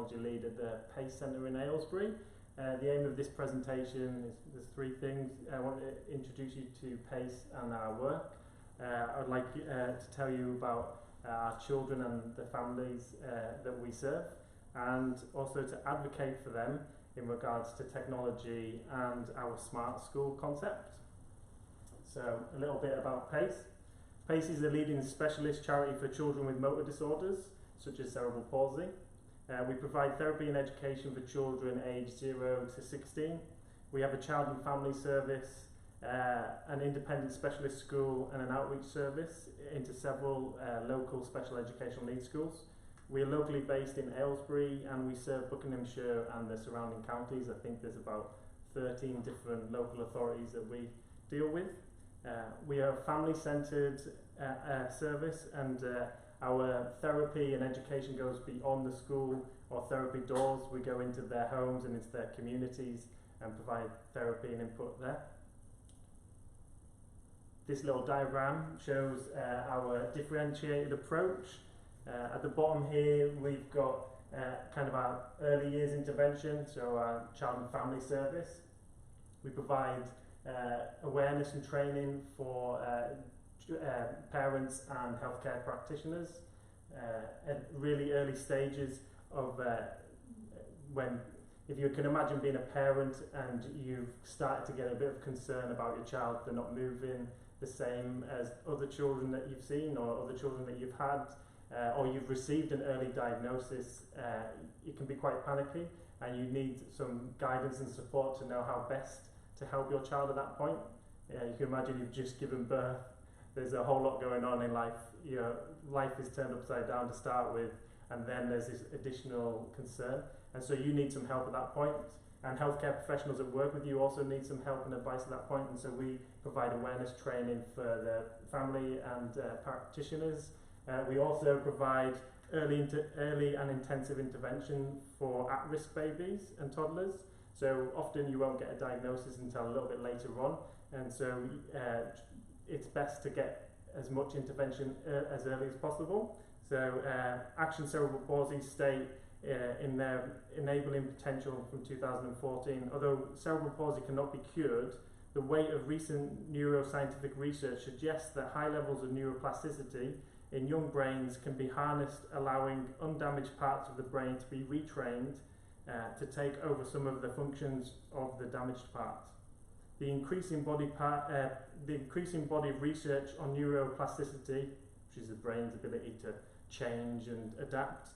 Technology Lead at the PACE Centre in Aylesbury. The aim of this presentation is there's three things. I want to introduce you to PACE and our work. I would like to tell you about our children and the families that we serve, and also to advocate for them in regards to technology and our smart school concept. So a little bit about PACE. PACE is a leading specialist charity for children with motor disorders, such as cerebral palsy. We provide therapy and education for children aged 0 to 16. We have a child and family service, an independent specialist school and an outreach service into several local special educational needs schools. We are locally based in Aylesbury and we serve Buckinghamshire and the surrounding counties. I think there's about 13 different local authorities that we deal with. We are a family-centred service, and our therapy and education goes beyond the school or therapy doors. We go into their homes and into their communities and provide therapy and input there. This little diagram shows our differentiated approach. At the bottom here we've got kind of our early years intervention, so our child and family service. We provide awareness and training for parents and healthcare practitioners at really early stages of when, if you can imagine being a parent and you've started to get a bit of concern about your child, they're not moving the same as other children that you've seen or other children that you've had, or you've received an early diagnosis, it can be quite panicky and you need some guidance and support to know how best to help your child at that point. You can imagine you've just given birth, there's a whole lot going on in life. Life is turned upside down to start with, and then there's this additional concern, and so you need some help at that point. And healthcare professionals that work with you also need some help and advice at that point, and so we provide awareness training for the family and practitioners. We also provide early and intensive intervention for at-risk babies and toddlers. So often you won't get a diagnosis until a little bit later on, and so it's best to get as much intervention as early as possible. So Action Cerebral Palsy state in their enabling potential from 2014, although cerebral palsy cannot be cured, the weight of recent neuroscientific research suggests that high levels of neuroplasticity in young brains can be harnessed, allowing undamaged parts of the brain to be retrained to take over some of the functions of the damaged parts. The increasing body of research on neuroplasticity, which is the brain's ability to change and adapt,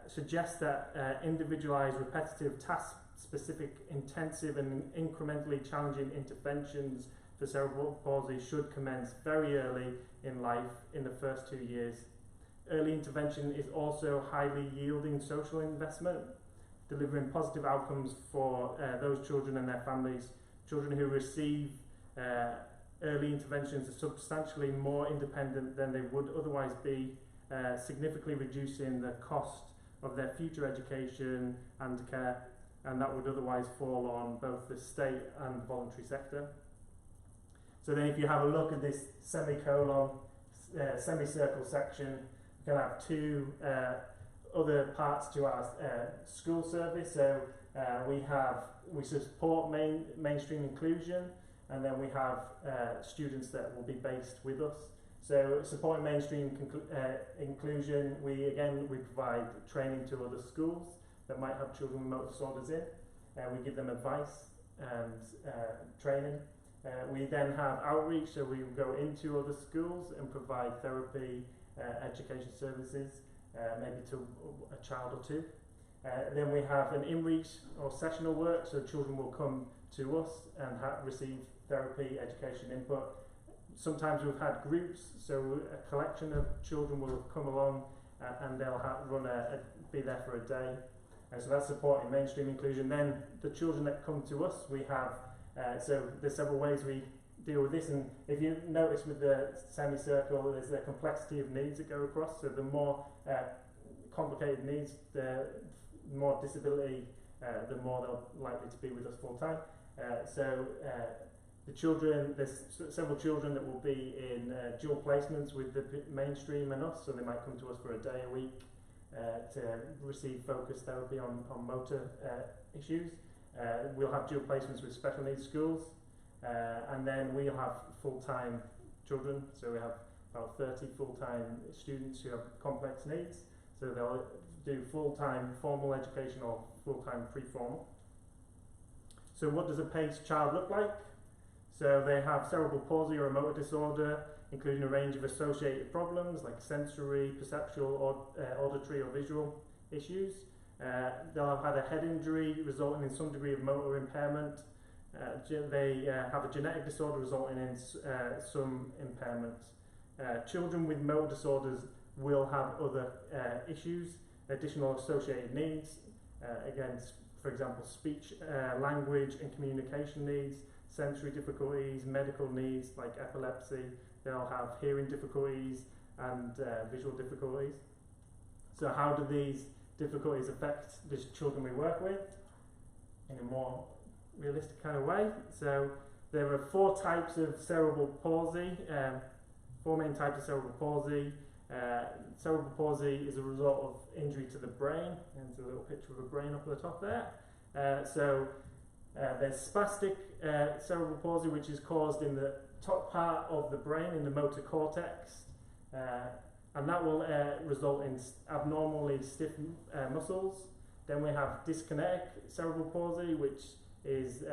suggests that individualized, repetitive, task-specific, intensive and incrementally challenging interventions for cerebral palsy should commence very early in life, in the first 2 years. Early intervention is also highly yielding social investment, delivering positive outcomes for those children and their families. Children who receive early interventions are substantially more independent than they would otherwise be, significantly reducing the cost of their future education and care, and that would otherwise fall on both the state and voluntary sector. So then if you have a look at this semicolon, semicircle section, you can have two other parts to our school service. So we support mainstream inclusion, and then we have students that will be based with us. So supporting mainstream inclusion, we provide training to other schools that might have children with motor disorders in. We give them advice and training. We then have outreach, so we go into other schools and provide therapy, education services, maybe to a child or two. Then we have an in-reach or sessional work, so children will come to us and receive therapy, education, input. Sometimes we've had groups, so a collection of children will come along and they'll be there for a day. So that's supporting mainstream inclusion. Then the children that come to us, we have, so there's several ways we deal with this, and if you notice with the semicircle, there's the complexity of needs that go across, so the more complicated needs, the more disability, the more they're likely to be with us full time. The children, there's several children that will be in dual placements with the mainstream and us, so they might come to us for a day a week, to receive focused therapy on motor issues. We'll have dual placements with special needs schools, and then we'll have full-time children, so we have about 30 full-time students who have complex needs, so they'll do full-time formal education or full-time pre-formal. So what does a PACE child look like? So they have cerebral palsy or a motor disorder, including a range of associated problems like sensory, perceptual, auditory or visual issues. They'll have had a head injury resulting in some degree of motor impairment. They have a genetic disorder resulting in some impairments. Children with motor disorders will have other issues, additional associated needs, again, for example, speech, language and communication needs, sensory difficulties, medical needs like epilepsy. They'll have hearing difficulties and visual difficulties. So how do these difficulties affect the children we work with in a more realistic kind of way? So there are 4 types of cerebral palsy, 4 main types of cerebral palsy. Cerebral palsy is a result of injury to the brain, and there's a little picture of a brain up at the top there. There's spastic cerebral palsy, which is caused in the top part of the brain, in the motor cortex, and that will result in abnormally stiff muscles. Then we have dyskinetic cerebral palsy, which is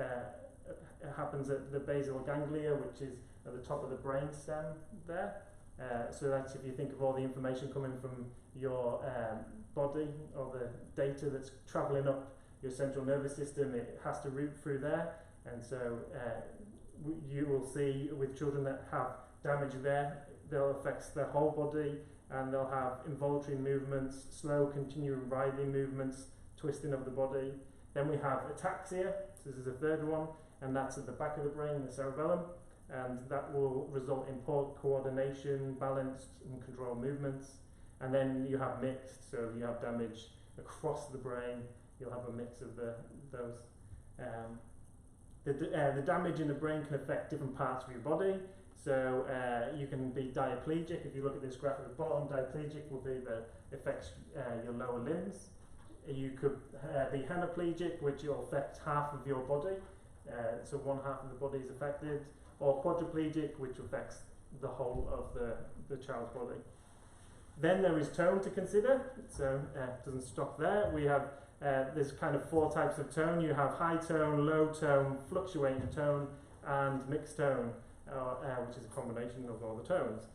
happens at the basal ganglia, which is at the top of the brain stem there. So that's if you think of all the information coming from your body, or the data that's travelling up your central nervous system, it has to route through there, and so you will see with children that have damage there, they'll affect their whole body, and they'll have involuntary movements, slow continuing writhing movements, twisting of the body. Then we have ataxia, so this is the 3rd one, and that's at the back of the brain, the cerebellum, and that will result in poor coordination, balance and control movements. And then you have mixed, so you have damage across the brain, you'll have a mix of those. The damage in the brain can affect different parts of your body. So you can be diaplegic. If you look at this graph at the bottom, diaplegic will be that affects your lower limbs. You could be hemiplegic, which will affect half of your body. So 1/2 of the body is affected. Or quadriplegic, which affects the whole of the child's body. Then there is tone to consider, so it doesn't stop there. We have there's kind of 4 types of tone. You have high tone, low tone, fluctuating tone, and mixed tone, which is a combination of all the tones.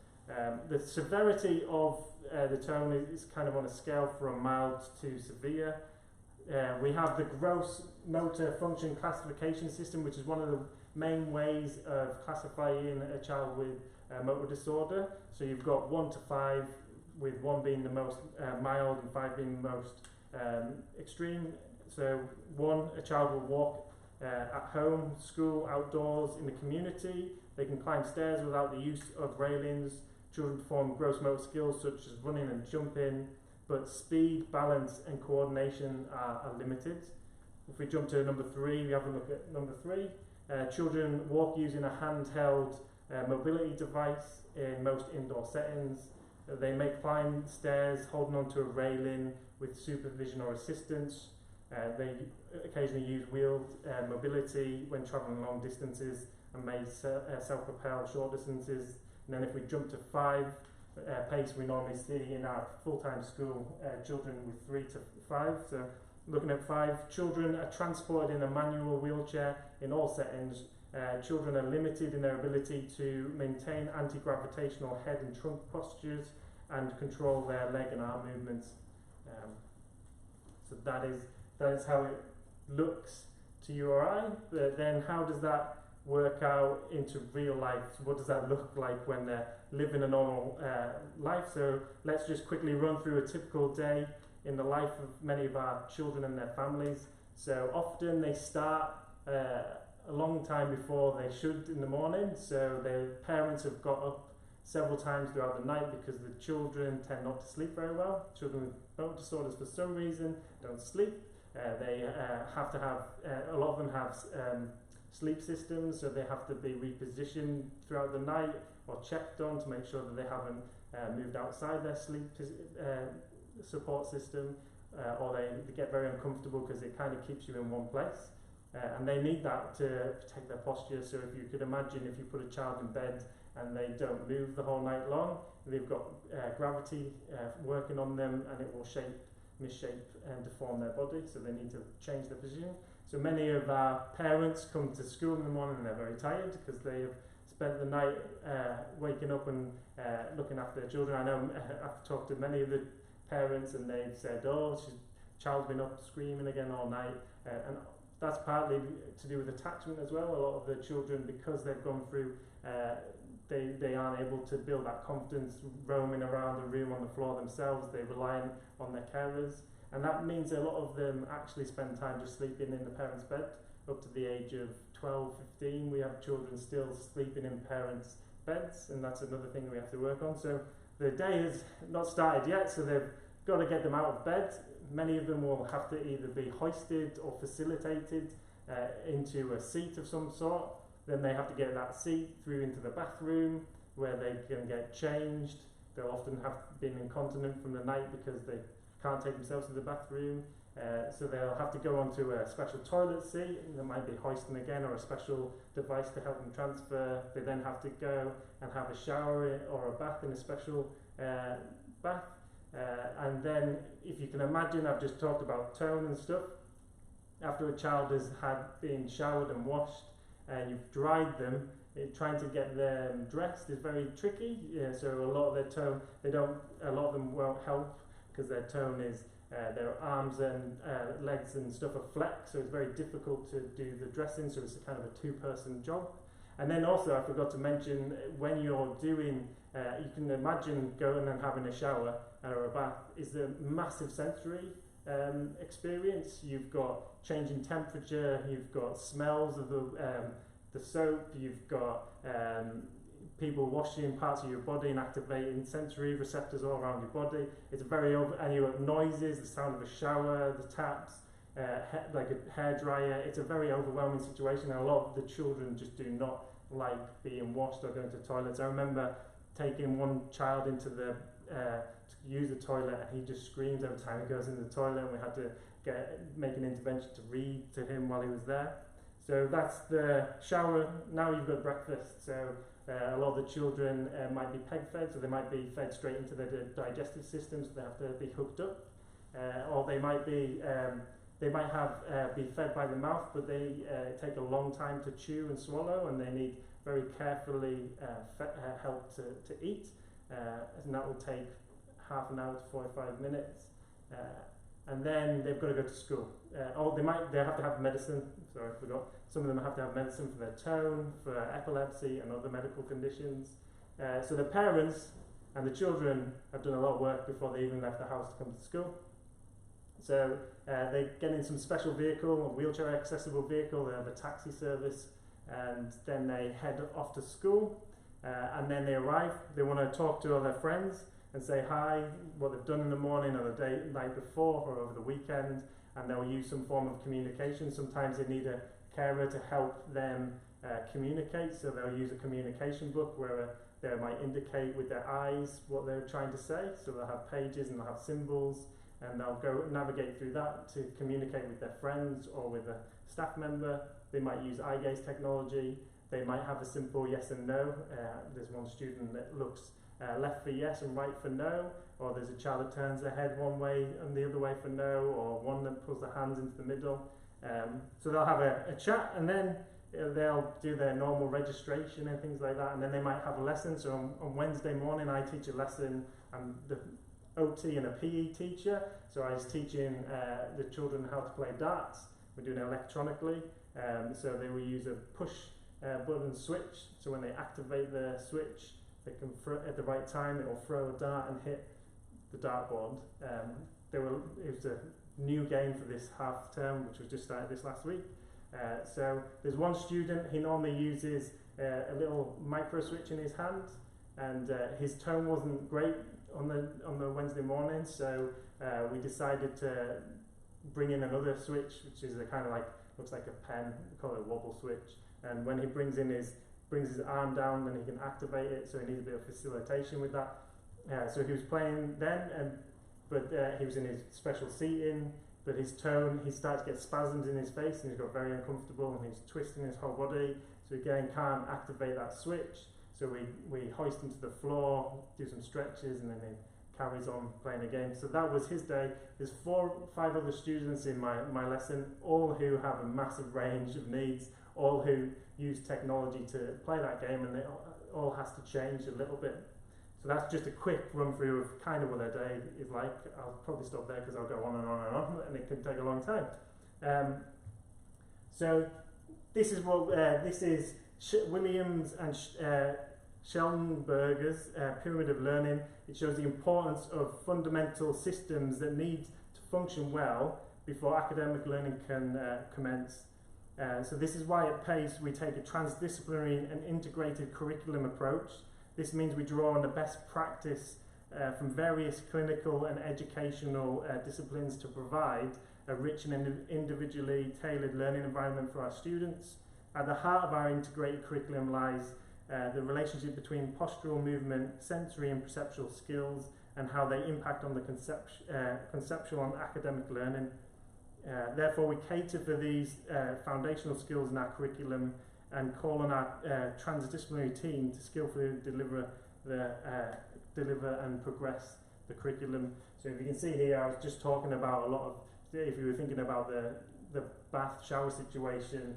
The severity of the tone is kind of on a scale from mild to severe. We have the gross motor function classification system, which is one of the main ways of classifying a child with motor disorder. So you've got 1 to 5, with 1 being the most mild and 5 being the most extreme. So 1, a child will walk at home, school, outdoors, in the community. They can climb stairs without the use of railings. Children perform gross motor skills such as running and jumping, but speed, balance and coordination are limited. If we jump to number 3, we have a look at number 3. Children walk using a handheld mobility device in most indoor settings. They may climb stairs holding onto a railing with supervision or assistance. They occasionally use wheeled mobility when travelling long distances, and may self-propel short distances. And then if we jump to 5, PACE we normally see in our full-time school children with 3 to 5. So looking at 5, children are transported in a manual wheelchair in all settings. Children are limited in their ability to maintain anti-gravitational head and trunk postures and control their leg and arm movements. So that is how it looks to you or I. But then how does that work out into real life? So what does that look like when they're living a normal life? So let's just quickly run through a typical day in the life of many of our children and their families. So often they start a long time before they should in the morning, so their parents have got up several times throughout the night because the children tend not to sleep very well. Children with motor disorders for some reason don't sleep. They have to have, a lot of them have sleep systems, so they have to be repositioned throughout the night or checked on to make sure that they haven't moved outside their sleep support system, or they get very uncomfortable because it kind of keeps you in one place. And they need that to protect their posture. So if you could imagine if you put a child in bed and they don't move the whole night long, they've got gravity working on them, and it will misshape and deform their body, so they need to change their position. So many of our parents come to school in the morning and they're very tired because they have spent the night waking up and looking after their children. I know I've talked to many of the parents and they've said, oh, child's been up screaming again all night, and that's partly to do with attachment as well. A lot of the children, because they've gone through, they aren't able to build that confidence roaming around the room on the floor themselves. They rely on their carers, and that means a lot of them actually spend time just sleeping in the parents' bed. Up to the age of 12, 15, we have children still sleeping in parents' beds, and that's another thing we have to work on. So the day has not started yet, so they've got to get them out of bed. Many of them will have to either be hoisted or facilitated into a seat of some sort. Then they have to get that seat through into the bathroom where they can get changed. They'll often have been incontinent from the night because they can't take themselves to the bathroom. So they'll have to go onto a special toilet seat, and there might be hoisting again or a special device to help them transfer. They then have to go and have a shower or a bath in a special bath. And then, if you can imagine, I've just talked about tone and stuff. After a child has been showered and washed, and you've dried them, trying to get them dressed is very tricky. So a lot of their tone, a lot of them won't help because their tone is their arms and legs and stuff are flexed, so it's very difficult to do the dressing. So it's a kind of a two-person job. And then also, I forgot to mention, when you're doing, you can imagine going and having a shower or a bath is a massive sensory experience. You've got changing temperature, you've got smells of the soap, you've got people washing parts of your body and activating sensory receptors all around your body. It's and you have noises, the sound of a shower, the taps, like a hairdryer. It's a very overwhelming situation, and a lot of the children just do not like being washed or going to toilets. I remember taking one child into the to use the toilet, and he just screams every time he goes into the toilet, and we had to make an intervention to read to him while he was there. So that's the shower. Now you've got breakfast. So a lot of the children might be peg fed, so they might be fed straight into their digestive system, so they have to be hooked up, or they might be be fed by the mouth, but they take a long time to chew and swallow, and they need very carefully help to eat, and that will take half an hour to 45 minutes, and then they've got to go to school. They have to have medicine. Sorry, I forgot. Some of them have to have medicine for their tone, for epilepsy and other medical conditions. So the parents and the children have done a lot of work before they even left the house to come to school. So they get in some special vehicle, a wheelchair accessible vehicle. They have a taxi service, and then they head off to school. And then they arrive. They want to talk to all their friends and say hi, what they've done in the morning or the night before or over the weekend, and they'll use some form of communication. Sometimes they need a carer to help them communicate, so they'll use a communication book where they might indicate with their eyes what they're trying to say. So they'll have pages and they'll have symbols, and they'll go navigate through that to communicate with their friends or with a staff member. They might use eye gaze technology. They might have a simple yes and no. There's one student that looks left for yes and right for no, or there's a child that turns their head one way and the other way for no, or one that pulls their hands into the middle. So they'll have a chat, and then they'll do their normal registration and things like that, and then they might have a lesson. So on Wednesday morning I teach a lesson. I'm the OT and a PE teacher, so I was teaching the children how to play darts. We're doing it electronically, so they will use a push button switch, so when they activate the switch, they can at the right time it will throw a dart and hit the dartboard. It was a new game for this half term, which was just started this last week. So there's one student, he normally uses a little micro switch in his hand, and his tone wasn't great on the Wednesday morning, so we decided to bring in another switch, which is a kind of like, looks like a pen, we call it a wobble switch, and when he brings his arm down, then he can activate it, so he needs a bit of facilitation with that. So he was playing then, and but he was in his special seating, but his tone, he started to get spasms in his face and he got very uncomfortable and he's twisting his whole body. So again, can't activate that switch. So we hoist him to the floor, do some stretches, and then he carries on playing a game. So that was his day. There's 4 or 5 other students in my lesson, all who have a massive range of needs, all who use technology to play that game, and it all has to change a little bit. So that's just a quick run through of kind of what their day is like. I'll probably stop there because I'll go on and on and on, and it could take a long time. So this is what this is Williams and Schellenberger's pyramid of learning. It shows the importance of fundamental systems that need to function well before academic learning can commence. So this is why at PACE we take a transdisciplinary and integrated curriculum approach. This means we draw on the best practice from various clinical and educational disciplines to provide a rich and individually tailored learning environment for our students. At the heart of our integrated curriculum lies the relationship between postural movement, sensory and perceptual skills, and how they impact on the conceptual and academic learning. Therefore, we cater for these foundational skills in our curriculum and call on our transdisciplinary team to skillfully deliver and progress the curriculum. So if you can see here, I was just talking about a lot of, if you were thinking about the bath shower situation,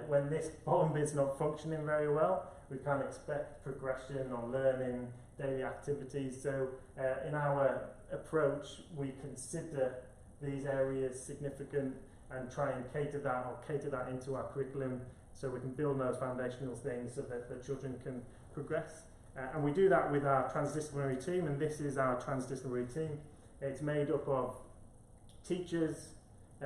when this bottom bit's not functioning very well, we can't expect progression on learning, daily activities. So in our approach, we consider these areas significant and try and cater that into our curriculum so we can build those foundational things so that the children can progress. And we do that with our transdisciplinary team, and this is our transdisciplinary team. It's made up of teachers,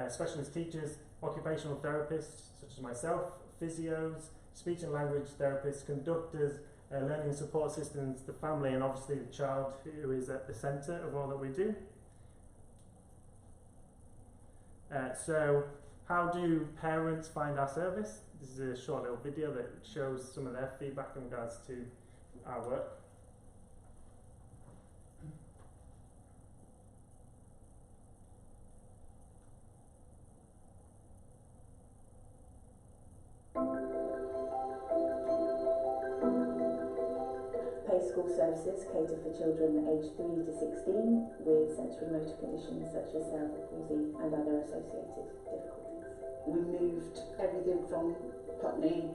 specialist teachers, occupational therapists such as myself, physios, speech and language therapists, conductors, learning and support assistants, the family, and obviously the child, who is at the centre of all that we do. So how do parents find our service? This is a short little video that shows some of their feedback in regards to our work. PACE school services cater for children aged 3 to 16 with sensory motor conditions such as cerebral palsy and other associated difficulties. We moved everything from Putney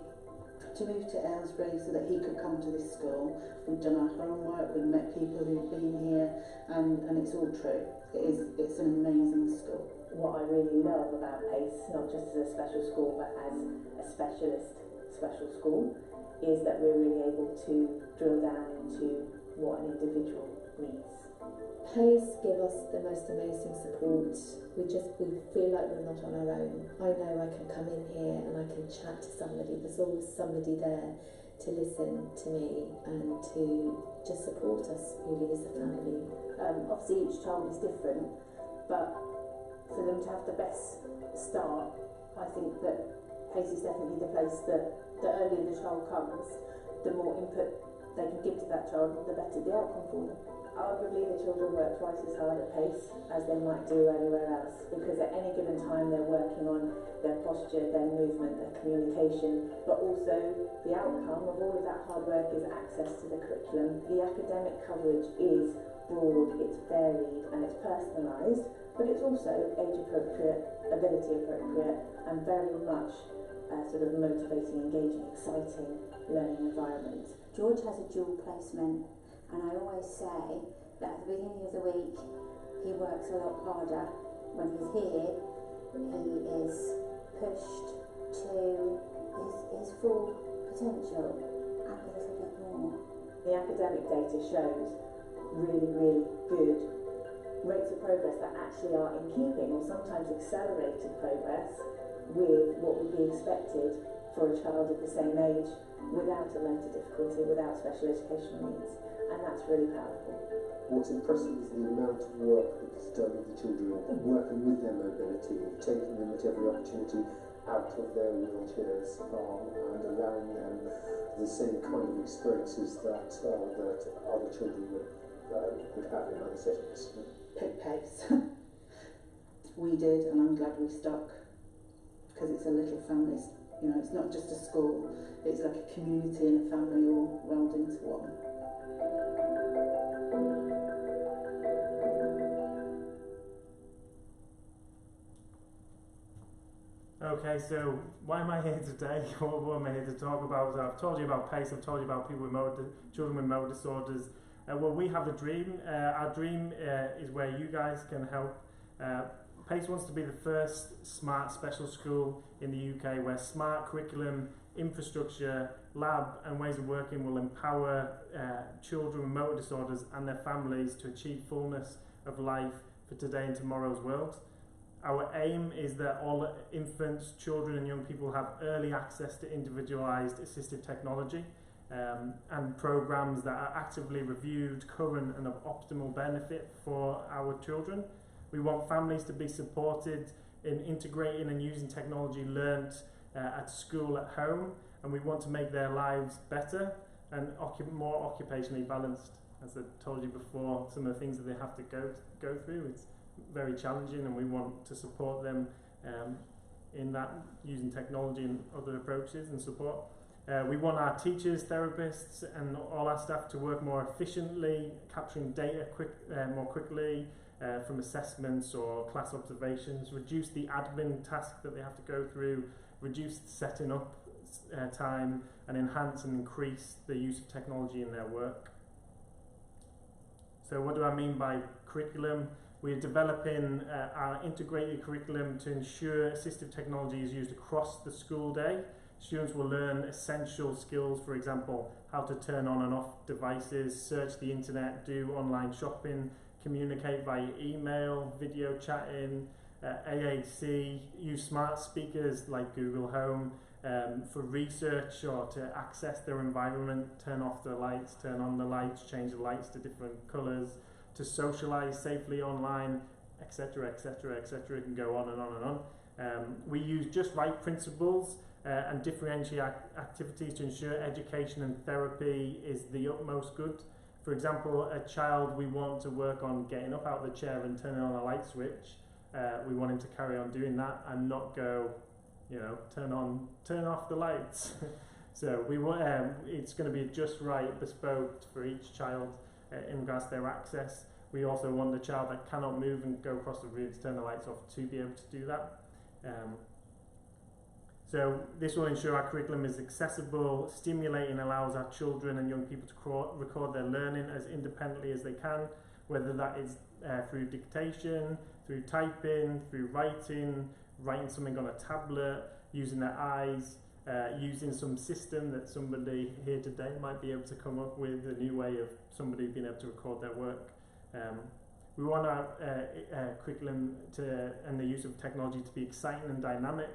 to move to Aylesbury so that he could come to this school. We've done our homework, we've met people who've been here, and it's all true. It's an amazing school. What I really love about PACE, not just as a special school but as a specialist special school, is that we're really able to drill down into what an individual needs. PACE give us the most amazing support. We feel like we're not on our own. I know I can come in here and I can chat to somebody. There's always somebody there to listen to me and to just support us really as a family. Obviously each child is different, but for them to have the best start, I think that PACE is definitely the place that the earlier the child comes, the more input they can give to that child, the better the outcome for them. Arguably the children work twice as hard at PACE as they might do anywhere else, because at any given time they're working on their posture, their movement, their communication, but also the outcome of all of that hard work is access to the curriculum. The academic coverage is broad, it's varied and it's personalised, but it's also age appropriate, ability appropriate, and very much sort of motivating, engaging, exciting learning environment. George has a dual placement, and I always say that at the beginning of the week he works a lot harder. When he's here, he is pushed to his full potential and a little bit more. The academic data shows really, really good rates of progress that actually are in keeping or sometimes accelerated progress with what would be expected for a child of the same age without a motor difficulty, without special educational needs, and that's really powerful. What's impressive is the amount of work that is done with the children, working with their mobility, taking them at every opportunity out of their wheelchairs and allowing them the same kind of experiences that other children would have in other settings. pick pace. We did, and I'm glad we stuck, because it's a little family. You know, it's not just a school, it's like a community and a family all rolled into one. Okay, so why am I here today? What am I here to talk about? So I've told you about PACE, I've told you about people with children with motor disorders. Well, we have a dream. Our dream is where you guys can help. PACE wants to be the first smart special school in the UK where smart curriculum, infrastructure, lab and ways of working will empower children with motor disorders and their families to achieve fullness of life for today and tomorrow's world. Our aim is that all infants, children and young people have early access to individualised assistive technology and programmes that are actively reviewed, current and of optimal benefit for our children. We want families to be supported in integrating and using technology learnt at school, at home, and we want to make their lives better and more occupationally balanced. As I told you before, some of the things that they have to go through, it's very challenging, and we want to support them in that, using technology and other approaches and support. We want our teachers, therapists and all our staff to work more efficiently, capturing data more quickly from assessments or class observations, reduce the admin task that they have to go through, reduce the setting up time, and enhance and increase the use of technology in their work. So what do I mean by curriculum? We're developing our integrated curriculum to ensure assistive technology is used across the school day. Students will learn essential skills, for example, how to turn on and off devices, search the internet, do online shopping, communicate via email, video chatting, AAC, use smart speakers like Google Home for research or to access their environment, turn off the lights, turn on the lights, change the lights to different colours, to socialise safely online, etc, etc, etc. It can go on and on and on. We use just right principles and differentiate activities to ensure education and therapy is the utmost good. For example, a child we want to work on getting up out of the chair and turning on a light switch. We want him to carry on doing that and not go, turn off the lights. So we want it's going to be just right, bespoke for each child in regards to their access. We also want the child that cannot move and go across the room to turn the lights off to be able to do that. So this will ensure our curriculum is accessible, stimulating, allows our children and young people to record their learning as independently as they can, whether that is through dictation, through typing, through writing something on a tablet, using their eyes, using some system that somebody here today might be able to come up with, a new way of somebody being able to record their work. We want our curriculum and the use of technology to be exciting and dynamic.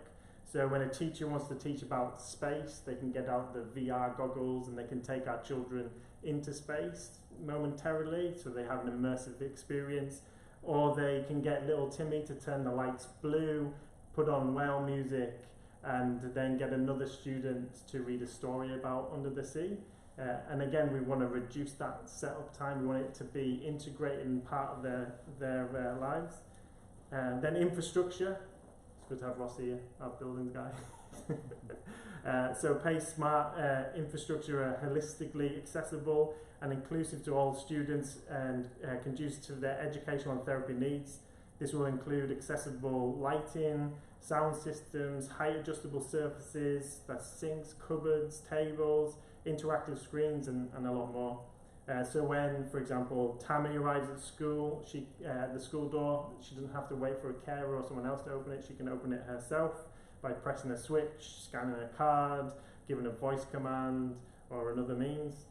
So when a teacher wants to teach about space, they can get out the VR goggles and they can take our children into space momentarily, so they have an immersive experience. Or they can get little Timmy to turn the lights blue, put on whale music, and then get another student to read a story about Under the Sea. And again, we want to reduce that setup time. We want it to be integrated and part of their lives. Then infrastructure. It's good to have Ross here, our buildings guy. So PACE smart infrastructure are holistically accessible and inclusive to all students and conducive to their educational and therapy needs. This will include accessible lighting, sound systems, height adjustable surfaces, that's sinks, cupboards, tables, interactive screens and a lot more. So when, for example, Tammy arrives at school, the school door, she doesn't have to wait for a carer or someone else to open it. She can open it herself by pressing a switch, scanning a card, giving a voice command or another means.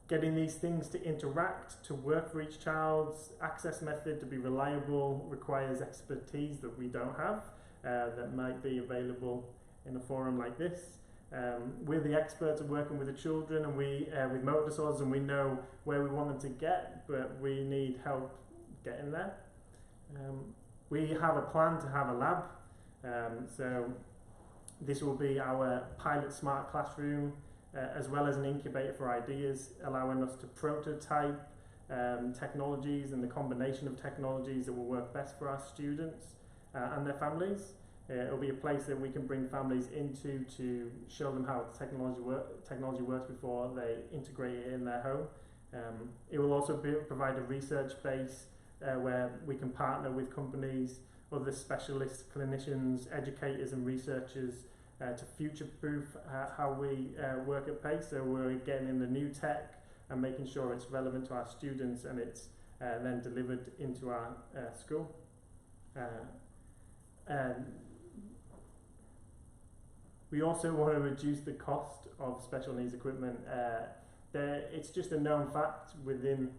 Getting these things to interact, to work for each child's access method to be reliable requires expertise that we don't have, that might be available in a forum like this. We're the experts at working with the children and with motor disorders, and we know where we want them to get, but we need help getting there. We have a plan to have a lab, so this will be our pilot smart classroom, as well as an incubator for ideas, allowing us to prototype technologies and the combination of technologies that will work best for our students and their families. It'll be a place that we can bring families into to show them how technology works before they integrate it in their home. It will also provide a research base where we can partner with companies, other specialists, clinicians, educators and researchers to future-proof how we work at PACE. So we're getting in the new tech and making sure it's relevant to our students and it's then delivered into our school. We also want to reduce the cost of special needs equipment. It's just a known fact within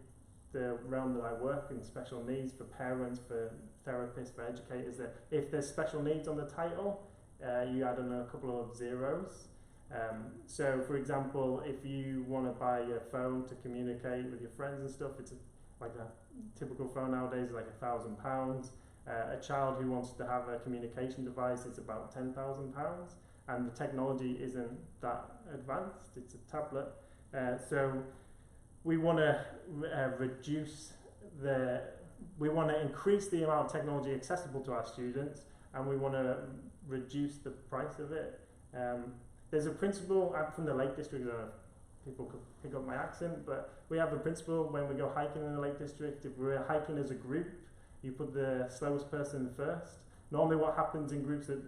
the realm that I work in special needs, for parents, for therapists, for educators, that if there's special needs on the title, you add on a couple of zeros. So for example, if you want to buy a phone to communicate with your friends and stuff, it's like a typical phone nowadays is like £1,000. A child who wants to have a communication device, it's about £10,000, and the technology isn't that advanced, it's a tablet. So we want to we want to increase the amount of technology accessible to our students, and we want to reduce the price of it. There's a principle, I'm from the Lake District, people could pick up my accent, but we have a principle when we go hiking in the Lake District. If we're hiking as a group, you put the slowest person first. Normally what happens in groups is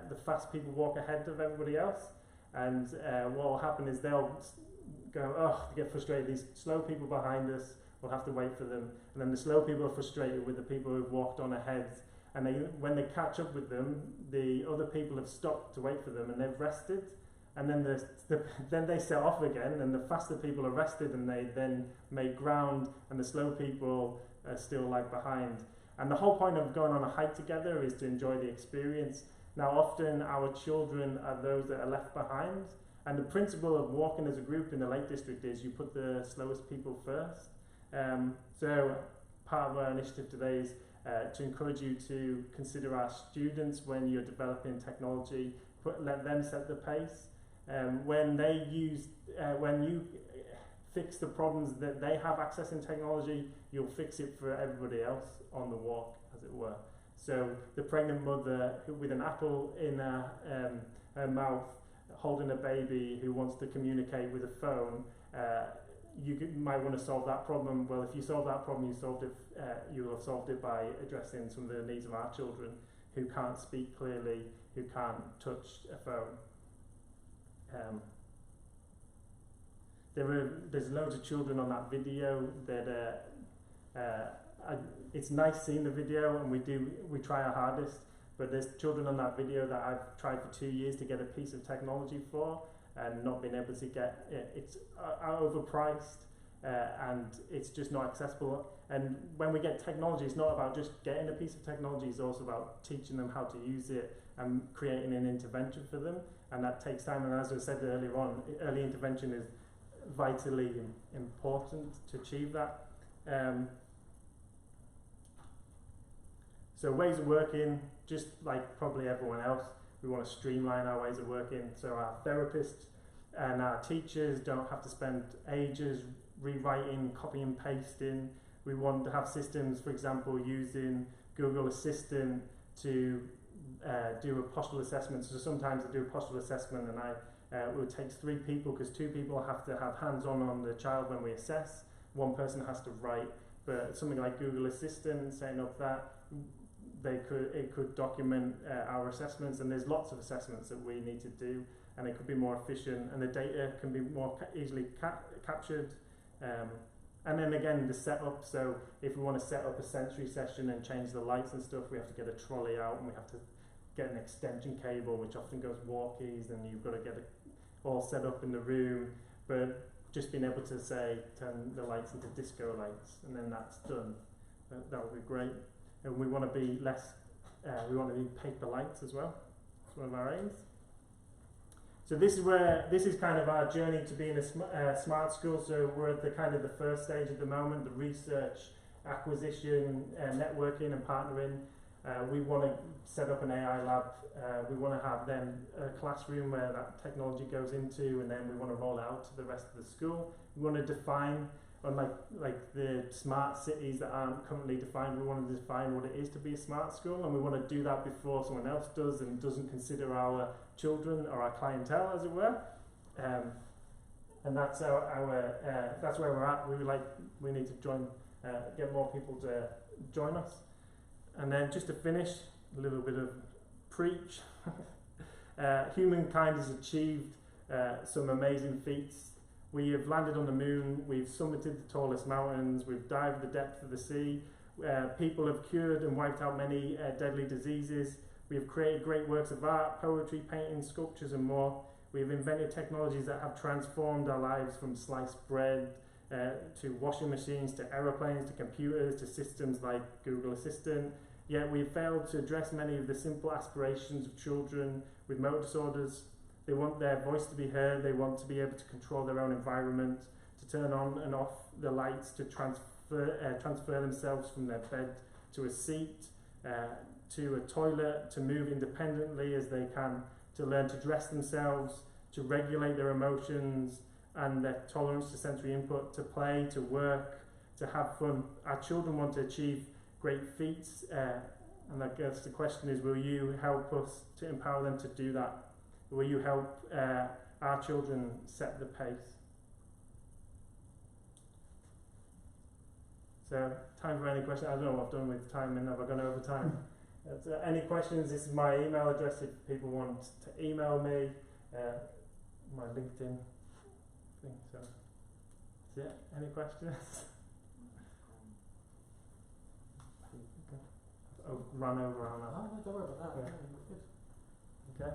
the fast people walk ahead of everybody else, and what will happen is they'll go, they get frustrated, these slow people behind us, we'll have to wait for them, and then the slow people are frustrated with the people who've walked on ahead, and when they catch up with them, the other people have stopped to wait for them and they've rested, and then then they set off again, and the faster people are rested and they then make ground, and the slow people are still lag behind. And the whole point of going on a hike together is to enjoy the experience. Now often our children are those that are left behind, and the principle of walking as a group in the Lake District is you put the slowest people first. So part of our initiative today is to encourage you to consider our students when you're developing technology, let them set the pace. When you fix the problems that they have accessing technology, you'll fix it for everybody else on the walk, as it were. So the pregnant mother with an apple in her mouth, holding a baby who wants to communicate with a phone, might want to solve that problem. Well, if you solve that problem, you will have solved it by addressing some of the needs of our children who can't speak clearly, who can't touch a phone. There's loads of children on that video that it's nice seeing the video, and we try our hardest, but there's children on that video that I've tried for 2 years to get a piece of technology for and not been able to get it. It's overpriced and it's just not accessible. And when we get technology, it's not about just getting a piece of technology, it's also about teaching them how to use it and creating an intervention for them, and that takes time. And as I said earlier on, early intervention is vitally important to achieve that. So ways of working, just like probably everyone else, we want to streamline our ways of working so our therapists and our teachers don't have to spend ages rewriting, copy and pasting. We want to have systems, for example, using Google Assistant to do a postural assessment. So sometimes I do a postural assessment and it takes 3 people because 2 people have to have hands-on the child when we assess. 1 person has to write, but something like Google Assistant, setting up that, it could document our assessments, and there's lots of assessments that we need to do, and it could be more efficient, and the data can be more easily captured. And then again, the setup, so if we want to set up a sensory session and change the lights and stuff, we have to get a trolley out, and we have to get an extension cable, which often goes walkies, and you've got to get it all set up in the room. But just being able to say, turn the lights into disco lights, and then that's done, that would be great. And we want to be we want to be paper lights as well. It's one of our aims. So this is kind of our journey to being a smart school. So we're at the first stage at the moment, the research, acquisition, networking and partnering. We want to set up an AI lab. We want to have then a classroom where that technology goes into, and then we want to roll it out to the rest of the school. We want to define Unlike the smart cities that aren't currently defined, we want to define what it is to be a smart school, and we want to do that before someone else does and doesn't consider our children or our clientele, as it were. And that's that's where we're at. We need to join, get more people to join us. And then just to finish, a little bit of preach. Humankind has achieved some amazing feats. We have landed on the moon, we've summited the tallest mountains, we've dived the depth of the sea, people have cured and wiped out many deadly diseases, we have created great works of art, poetry, painting, sculptures and more. We have invented technologies that have transformed our lives from sliced bread to washing machines, to aeroplanes, to computers, to systems like Google Assistant. Yet we've failed to address many of the simple aspirations of children with motor disorders. They want their voice to be heard, they want to be able to control their own environment, to turn on and off the lights, to transfer themselves from their bed to a seat, to a toilet, to move independently as they can, to learn to dress themselves, to regulate their emotions and their tolerance to sensory input, to play, to work, to have fun. Our children want to achieve great feats, and I guess the question is, will you help us to empower them to do that? Will you help our children set the pace? So, time for any questions. I don't know what I've done with time, and have I gone over time? Any questions? This is my email address if people want to email me, my LinkedIn thing. So, that's it. Any questions? I've run over on that. Oh, no, don't worry about that. Yeah. Yeah, you're good. Okay.